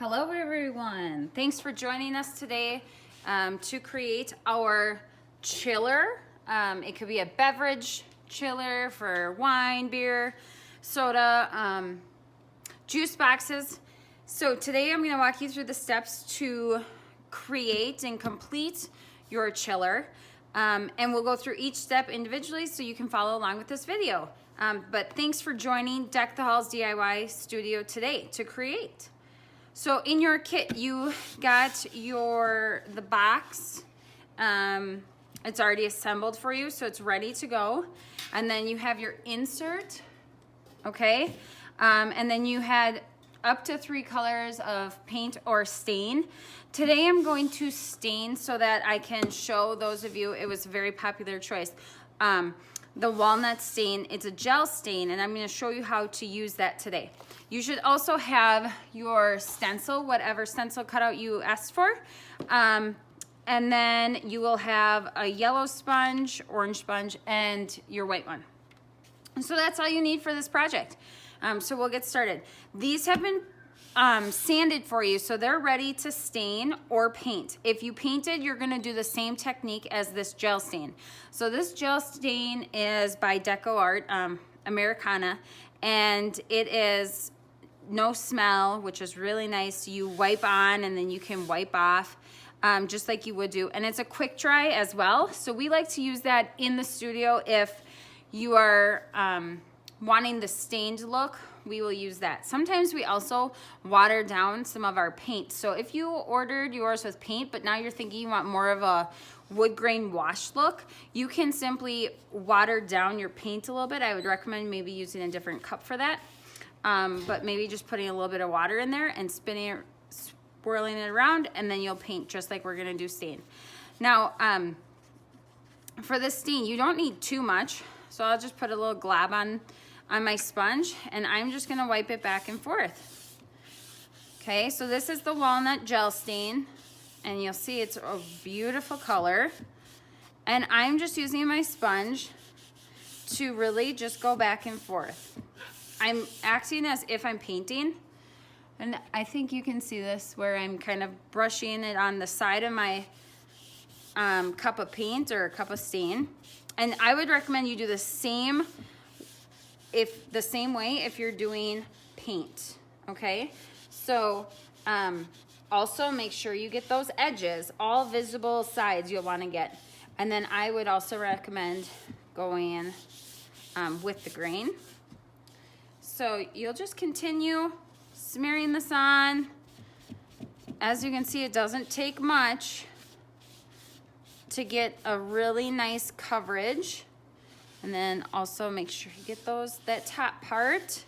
Hello everyone, thanks for joining us today to create our chiller. It could be a beverage chiller for wine, beer, soda, juice boxes. So today I'm going to walk you through the steps to create and complete your chiller, and we'll go through each step individually so you can follow along with this video. But thanks for joining Deck the Halls DIY Studio today to create. So in your kit, you got the box. It's already assembled for you, so it's ready to go. And then you have your insert, okay? And then you had up to 3 colors of paint or stain. Today I'm going to stain so that I can show those of you, it was a very popular choice. The walnut stain, it's a gel stain, and I'm going to show you how to use that today. You should also have your stencil, whatever stencil cutout you asked for. And then you will have a yellow sponge, orange sponge, and your white one. So that's all you need for this project. So we'll get started. These have been sanded for you, so they're ready to stain or paint. If you painted, you're going to do the same technique as this gel stain. So this gel stain is by Deco Art Americana, and it is no smell, which is really nice. You wipe on and then you can wipe off just like you would do, and it's a quick dry as well. So we like to use that in the studio. If you are wanting the stained look, we will use that. Sometimes we also water down some of our paint. So if you ordered yours with paint, but now you're thinking you want more of a wood grain wash look, you can simply water down your paint a little bit. I would recommend maybe using a different cup for that. But maybe just putting a little bit of water in there and spinning it, swirling it around, and then you'll paint just like we're gonna do stain. Now, for this stain, you don't need too much. So I'll just put a little glob on my sponge, and I'm just gonna wipe it back and forth. Okay, so this is the walnut gel stain, and you'll see it's a beautiful color. And I'm just using my sponge to really just go back and forth. I'm acting as if I'm painting, and I think you can see this where I'm kind of brushing it on the side of my cup of paint or a cup of stain. And I would recommend you do the same way if you're doing paint, okay? So also make sure you get those edges, all visible sides you'll want to get. And then I would also recommend going with the grain. So you'll just continue smearing this on. As you can see, it doesn't take much to get a really nice coverage. And then also make sure you get that top part.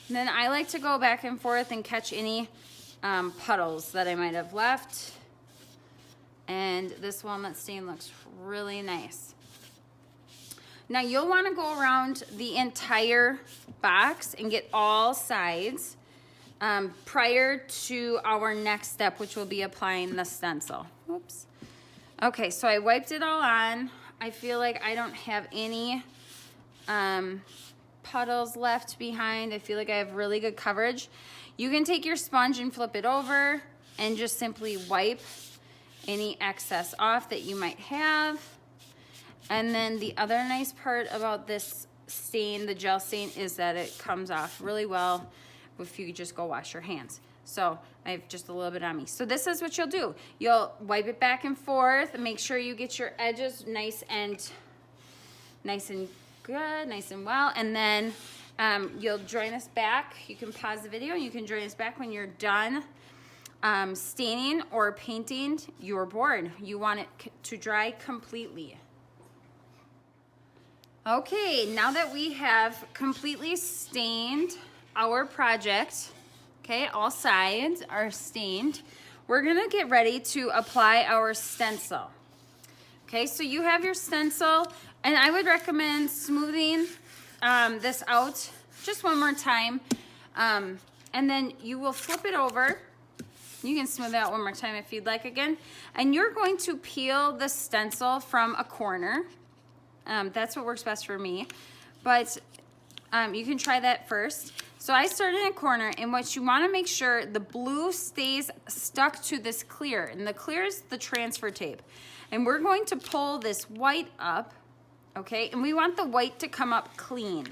And then I like to go back and forth and catch any puddles that I might have left. And this walnut stain looks really nice. Now you'll want to go around the entire box and get all sides prior to our next step, which will be applying the stencil. Oops. Okay, so I wiped it all on. I feel like I don't have any puddles left behind. I feel like I have really good coverage. You can take your sponge and flip it over and just simply wipe any excess off that you might have. And then the other nice part about this stain, the gel stain, is that it comes off really well if you just go wash your hands. So I have just a little bit on me. So this is what you'll do. You'll wipe it back and forth and make sure you get your edges nice and good, nice and well. And then you'll join us back. You can pause the video and you can join us back when you're done staining or painting your board. You want it to dry completely. Okay, now that we have completely stained our project, okay, all sides are stained, we're gonna get ready to apply our stencil. Okay, so you have your stencil, and I would recommend smoothing this out just one more time, and then you will flip it over. You can smooth it out one more time if you'd like again, and you're going to peel the stencil from a corner. That's what works best for me, but you can try that first. So I started in a corner, and what you want to make sure the blue stays stuck to this clear, and the clear is the transfer tape. And we're going to pull this white up, okay? And we want the white to come up clean.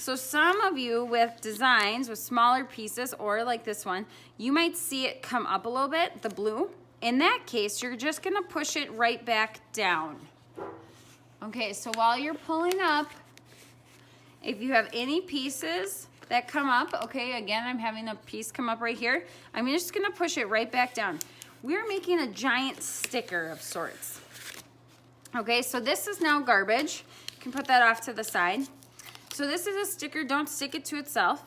So some of you with designs with smaller pieces, or like this one, you might see it come up a little bit, the blue. In that case, you're just gonna push it right back down. Okay, so while you're pulling up, if you have any pieces that come up, okay, again, I'm having a piece come up right here. I'm just gonna push it right back down. We're making a giant sticker of sorts. Okay, so this is now garbage. You can put that off to the side. So this is a sticker, don't stick it to itself,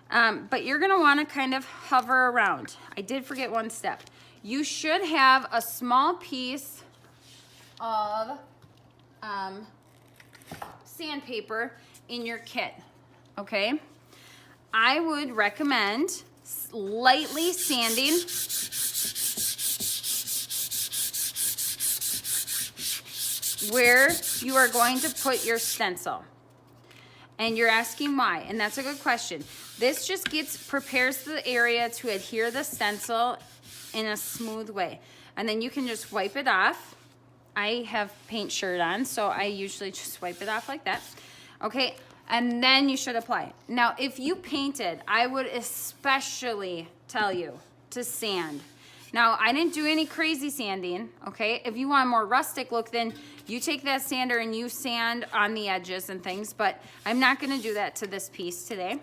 but you're gonna wanna kind of hover around. I did forget one step. You should have a small piece of sandpaper in your kit, okay? I would recommend lightly sanding where you are going to put your stencil. And you're asking why, and that's a good question. This just prepares the area to adhere the stencil in a smooth way. And then you can just wipe it off. I have paint shirt on, so I usually just wipe it off like that. Okay, and then you should apply it. Now, if you painted, I would especially tell you to sand. Now, I didn't do any crazy sanding, okay? If you want a more rustic look, then you take that sander and you sand on the edges and things, but I'm not gonna do that to this piece today.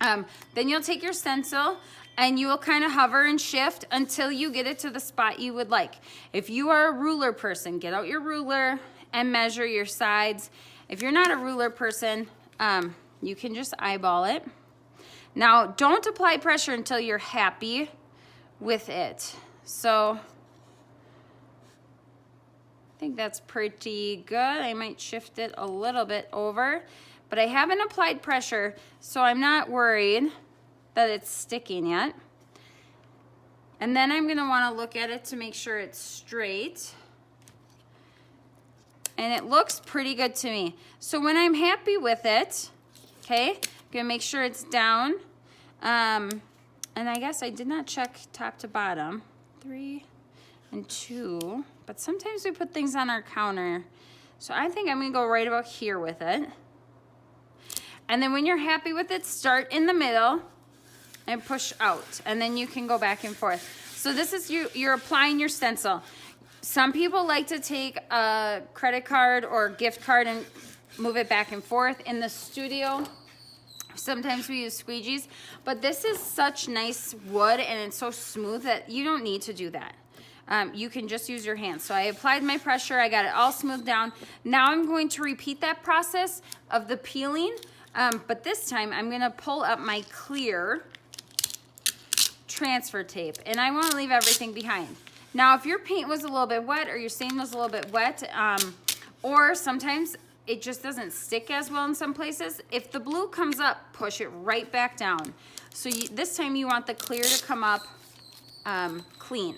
Then you'll take your stencil and you will kind of hover and shift until you get it to the spot you would like. If you are a ruler person, get out your ruler and measure your sides. If you're not a ruler person, you can just eyeball it. Now, don't apply pressure until you're happy with it. So I think that's pretty good. I might shift it a little bit over, but I haven't applied pressure, so I'm not worried that it's sticking yet. And then I'm gonna wanna look at it to make sure it's straight. And it looks pretty good to me. So when I'm happy with it, okay, I'm gonna make sure it's down. And I guess I did not check top to bottom. 3 and 2, but sometimes we put things on our counter. So I think I'm gonna go right about here with it. And then when you're happy with it, start in the middle and push out. And then you can go back and forth. So this is you're applying your stencil. Some people like to take a credit card or gift card and move it back and forth. In the studio, sometimes we use squeegees, but this is such nice wood and it's so smooth that you don't need to do that. You can just use your hands. So I applied my pressure, I got it all smoothed down. Now I'm going to repeat that process of the peeling, but this time I'm gonna pull up my clear transfer tape and I wanna leave everything behind. Now if your paint was a little bit wet or your stain was a little bit wet, or sometimes it just doesn't stick as well in some places. If the blue comes up, push it right back down. So this time you want the clear to come up clean.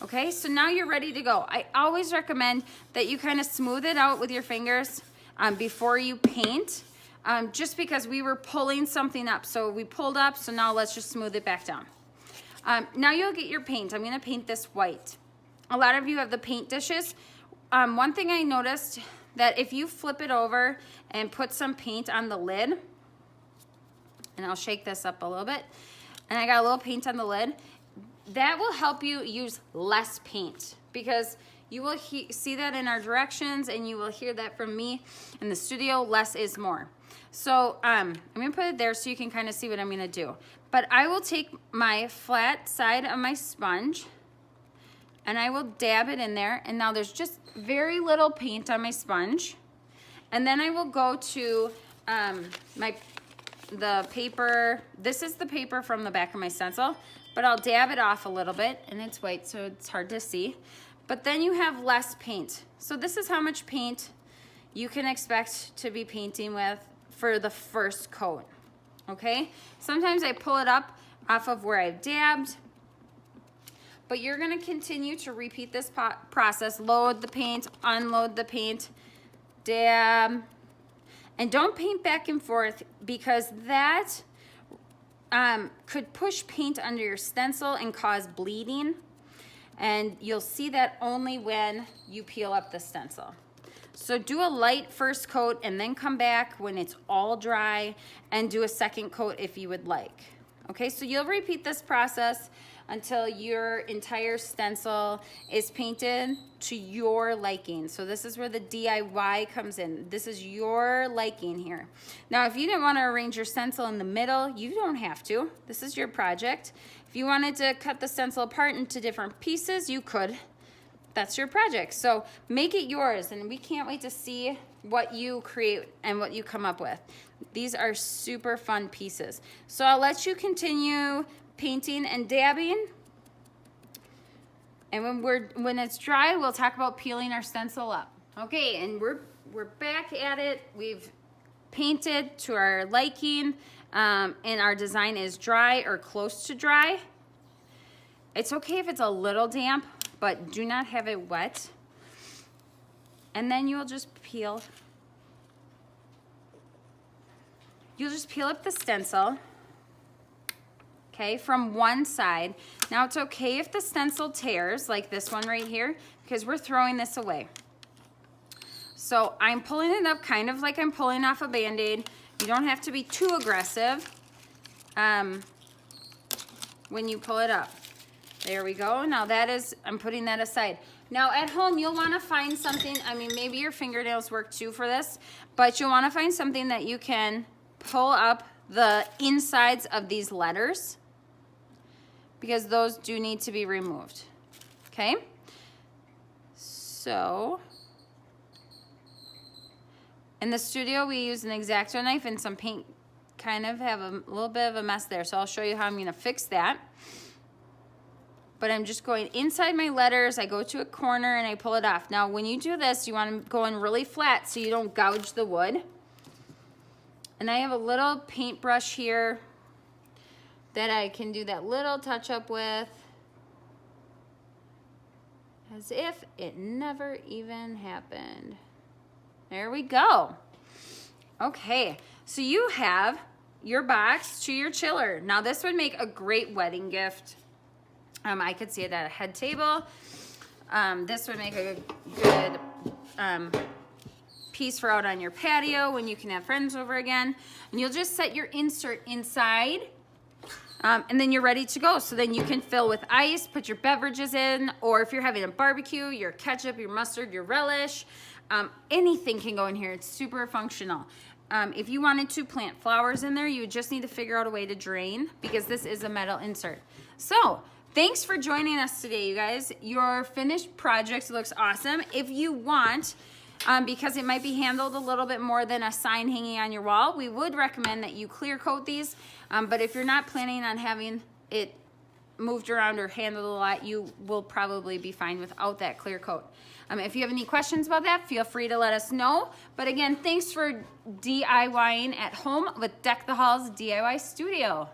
Okay, so now you're ready to go. I always recommend that you kind of smooth it out with your fingers before you paint, just because we were pulling something up. So we pulled up, so now let's just smooth it back down. Now you'll get your paint. I'm gonna paint this white. A lot of you have the paint dishes. One thing I noticed, that if you flip it over and put some paint on the lid, and I'll shake this up a little bit, and I got a little paint on the lid, that will help you use less paint, because you will see that in our directions and you will hear that from me in the studio, less is more. So I'm gonna put it there so you can kind of see what I'm gonna do. But I will take my flat side of my sponge and I will dab it in there, and now there's just very little paint on my sponge. And then I will go to the paper. This is the paper from the back of my stencil, but I'll dab it off a little bit, and it's white so it's hard to see. But then you have less paint. So this is how much paint you can expect to be painting with for the first coat, okay? Sometimes I pull it up off of where I've dabbed, but you're gonna continue to repeat this process. Load the paint, unload the paint, dab, And don't paint back and forth, because that could push paint under your stencil and cause bleeding. And you'll see that only when you peel up the stencil. So do a light first coat and then come back when it's all dry and do a second coat if you would like. Okay, so you'll repeat this process until your entire stencil is painted to your liking. So this is where the DIY comes in. This is your liking here. Now, if you didn't want to arrange your stencil in the middle, you don't have to. This is your project. If you wanted to cut the stencil apart into different pieces, you could. That's your project. So make it yours, and we can't wait to see what you create and what you come up with. These are super fun pieces. So I'll let you continue painting and dabbing. And when it's dry, we'll talk about peeling our stencil up. Okay, and we're back at it. We've painted to our liking, and our design is dry or close to dry. It's okay if it's a little damp, but do not have it wet. And then you'll just peel. You'll just peel up the stencil, okay, from one side. Now it's okay if the stencil tears, like this one right here, because we're throwing this away. So I'm pulling it up kind of like I'm pulling off a Band-Aid. You don't have to be too aggressive when you pull it up. There we go. Now that is, I'm putting that aside. Now at home, you'll want to find something, I mean, maybe your fingernails work too for this, but you'll want to find something that you can pull up the insides of these letters, because those do need to be removed. Okay? So, in the studio, we use an X-Acto knife and some paint, kind of have a little bit of a mess there. So I'll show you how I'm going to fix that. But I'm just going inside my letters. I go to a corner and I pull it off. Now, when you do this, you want to go in really flat so you don't gouge the wood. And I have a little paintbrush here that I can do that little touch up with, as if it never even happened. There we go. Okay, so you have your box to your chiller. Now this would make a great wedding gift. I could see it at a head table. This would make a good piece for out on your patio when you can have friends over again. And you'll just set your insert inside, and then you're ready to go. So then you can fill with ice, put your beverages in, or if you're having a barbecue, your ketchup, your mustard, your relish, anything can go in here. It's super functional. If you wanted to plant flowers in there, you would just need to figure out a way to drain, because this is a metal insert. So thanks for joining us today, you guys. Your finished project looks awesome. If you want, because it might be handled a little bit more than a sign hanging on your wall, we would recommend that you clear coat these. But if you're not planning on having it moved around or handled a lot, you will probably be fine without that clear coat. If you have any questions about that, feel free to let us know. But again, thanks for DIYing at home with Deck the Halls DIY Studio.